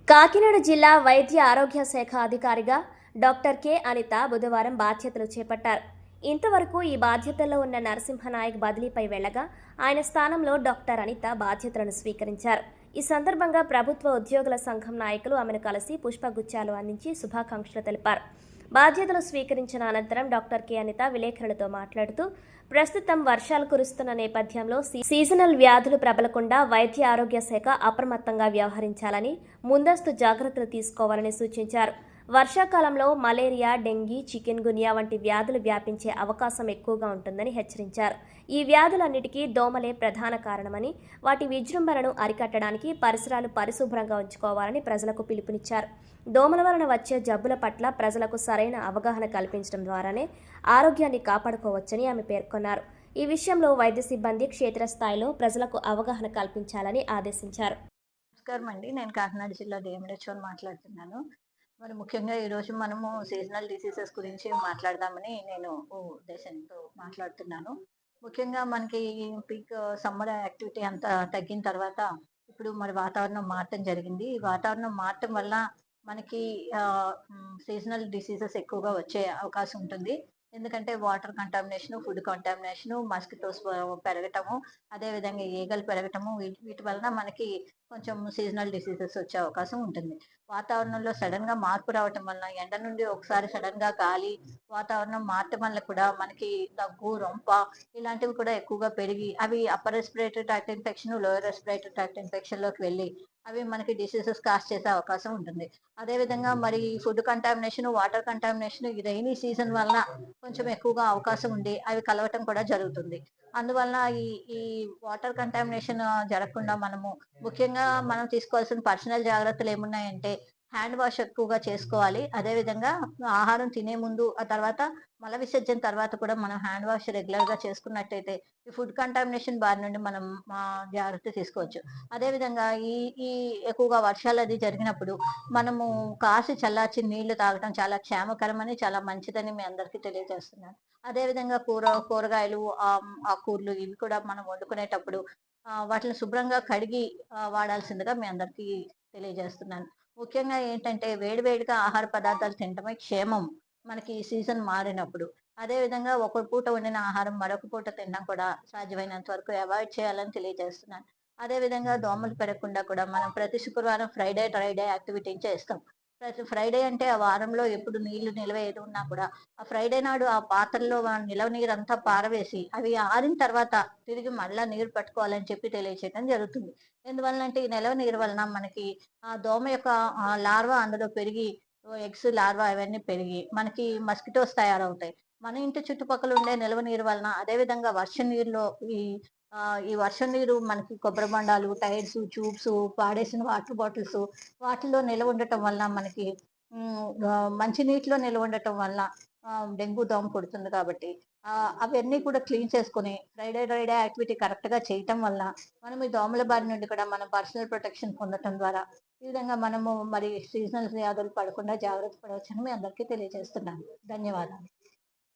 కాకినాడ జిల్లా వైద్య ఆరోగ్య శాఖ అధికారిగా డాక్టర్ కె అనిత బుధవారం బాధ్యతలు చేపట్టారు. ఇంతవరకు ఈ బాధ్యతల్లో ఉన్న నరసింహనాయక్ బదిలీపై వెళ్లగా ఆయన స్థానంలో డాక్టర్ అనిత బాధ్యతలను స్వీకరించారు. ఈ సందర్భంగా ప్రభుత్వ ఉద్యోగుల సంఘం నాయకులు ఆమెను కలిసి పుష్పగుచ్చాలు అందించి శుభాకాంక్షలు తెలిపారు. బాధ్యతలు స్వీకరించిన అనంతరం డాక్టర్ కె అనిత విలేకరులతో మాట్లాడుతూ ప్రస్తుతం వర్షాలు కురుస్తున్న నేపథ్యంలో సీజనల్ వ్యాధులు ప్రబలకుండా వైద్య ఆరోగ్య శాఖ అప్రమత్తంగా వ్యవహరించాలని, ముందస్తు జాగ్రత్తలు తీసుకోవాలని సూచించారు. వర్షాకాలంలో మలేరియా, డెంగీ, చికెన్ గున్యా వంటి వ్యాధులు వ్యాపించే అవకాశం ఎక్కువగా ఉంటుందని హెచ్చరించారు. ఈ వ్యాధులన్నిటికీ దోమలే ప్రధాన కారణమని, వాటి విజృంభణను అరికట్టడానికి పరిసరాలు పరిశుభ్రంగా ఉంచుకోవాలని ప్రజలకు పిలుపునిచ్చారు. దోమల వలన వచ్చే జబ్బుల పట్ల ప్రజలకు సరైన అవగాహన కల్పించడం ద్వారానే ఆరోగ్యాన్ని కాపాడుకోవచ్చని ఆమె పేర్కొన్నారు. ఈ విషయంలో వైద్య సిబ్బంది క్షేత్రస్థాయిలో ప్రజలకు అవగాహన కల్పించాలని ఆదేశించారు. నమస్కారం అండి. నేను కాకినాడ జిల్లా డిఎంహెచ్ఓ మాట్లాడుతున్నాను. మరి ముఖ్యంగా ఈరోజు మనము సీజనల్ డిసీజెస్ గురించి మాట్లాడదామని నేను ఉద్దేశంతో మాట్లాడుతున్నాను. ముఖ్యంగా మనకి పీక్ సమ్మర్ యాక్టివిటీ అంతా తగ్గిన తర్వాత ఇప్పుడు మరి వాతావరణం మారటం జరిగింది. ఈ వాతావరణం మారటం వల్ల మనకి సీజనల్ డిసీజెస్ ఎక్కువగా వచ్చే అవకాశం ఉంటుంది. ఎందుకంటే water contamination, food contamination, mosquitoes పెరగటము, అదేవిధంగా ఈగలు పెరగటము, వీటి వలన మనకి కొంచెం సీజనల్ డిసీజెస్ వచ్చే అవకాశం ఉంటుంది. వాతావరణంలో సడన్ గా మార్పు రావటం వలన, ఎండ నుండి ఒకసారి సడన్ గా గాలి వాతావరణం మారటం వల్ల కూడా మనకి దగ్గు, రొంప ఇలాంటివి కూడా ఎక్కువగా పెరిగి అవి upper respiratory tract infection, lower respiratory tract infection లోకి వెళ్ళి అవి మనకి డిసీజెస్ కాజ్ చేసే అవకాశం ఉంటుంది. అదేవిధంగా మరి ఫుడ్ కంటామినేషన్, వాటర్ కంటామినేషన్ ఈ రైనీ సీజన్ వలన కొంచెం ఎక్కువగా అవకాశం ఉండి అవి కలవటం కూడా జరుగుతుంది. అందువలన ఈ వాటర్ కంటామినేషన్ జరగకుండా మనము ముఖ్యంగా మనం తీసుకోవాల్సిన పర్సనల్ జాగ్రత్తలు ఏమున్నాయంటే హ్యాండ్ వాష్ ఎక్కువగా చేసుకోవాలి. అదేవిధంగా ఆహారం తినే ముందు, ఆ తర్వాత మల విసర్జన తర్వాత కూడా మనం హ్యాండ్ వాష్ రెగ్యులర్ గా చేసుకున్నట్టయితే ఈ ఫుడ్ కంటామినేషన్ బారి నుండి మనం జాగ్రత్త తీసుకోవచ్చు. అదేవిధంగా ఈ ఈ ఎక్కువగా వర్షాలు అది జరిగినప్పుడు మనము కాసి చల్లార్చి నీళ్లు తాగటం చాలా క్షేమకరమని, చాలా మంచిదని మీ అందరికీ తెలియజేస్తున్నాను. అదేవిధంగా కూరగాయలు, ఆకుకూరలు ఇవి కూడా మనం వండుకునేటప్పుడు వాటిని శుభ్రంగా కడిగి వాడాల్సిందిగా మీ అందరికీ తెలియజేస్తున్నాను. ముఖ్యంగా ఏంటంటే వేడివేడిగా ఆహార పదార్థాలు తినటమే క్షేమం మనకి ఈ సీజన్ మారినప్పుడు. అదేవిధంగా ఒక పూట వండిన ఆహారం మరొక పూట తినడం కూడా సాధ్యమైనంత వరకు అవాయిడ్ చేయాలని తెలియజేస్తున్నాను. అదేవిధంగా దోమలు పెరగకుండా కూడా మనం ప్రతి శుక్రవారం ఫ్రైడే, డ్రైడే యాక్టివిటీ చేస్తాం. ప్రతి ఫ్రైడే అంటే ఆ వారంలో ఎప్పుడు నీళ్లు నిల్వ ఏది ఉన్నా కూడా ఆ ఫ్రైడే నాడు ఆ పాత్రలో నిలవ నీరంతా పారవేసి అవి ఆరిన తర్వాత తిరిగి మళ్ళా నీరు పట్టుకోవాలని చెప్పి తెలియచేయడం జరుగుతుంది. ఎందువలనంటే ఈ నిలవ నీరు వలన మనకి ఆ దోమ యొక్క లార్వా అందులో పెరిగి ఎగ్స్, లార్వా అవన్నీ పెరిగి మనకి మస్కిటోస్ తయారవుతాయి. మన ఇంటి చుట్టుపక్కల ఉండే నిల్వ నీరు వలన, అదేవిధంగా వర్షం నీరులో ఈ వర్షం నీరు మనకి కొబ్బరి బండాలు, టైర్స్, ట్యూబ్స్, పాడేసిన వాటర్ బాటిల్స్ వాటిల్లో నిల్వ ఉండటం వల్ల మనకి మంచి నీటిలో నిల్వ ఉండటం వల్ల డెంగ్యూ దోమ పుడుతుంది. కాబట్టి అవన్నీ కూడా క్లీన్ చేసుకుని ఫ్రైడే డ్రైడే యాక్టివిటీ కరెక్ట్ గా చేయటం వల్ల మనం ఈ దోమల బారి నుండి కూడా మనం పర్సనల్ ప్రొటెక్షన్ పొందటం ద్వారా ఈ విధంగా మనము మరి సీజనల్ వ్యాధులు పడకుండా జాగ్రత్త పడవచ్చని మీ అందరికీ తెలియజేస్తున్నాను. ధన్యవాదాలు.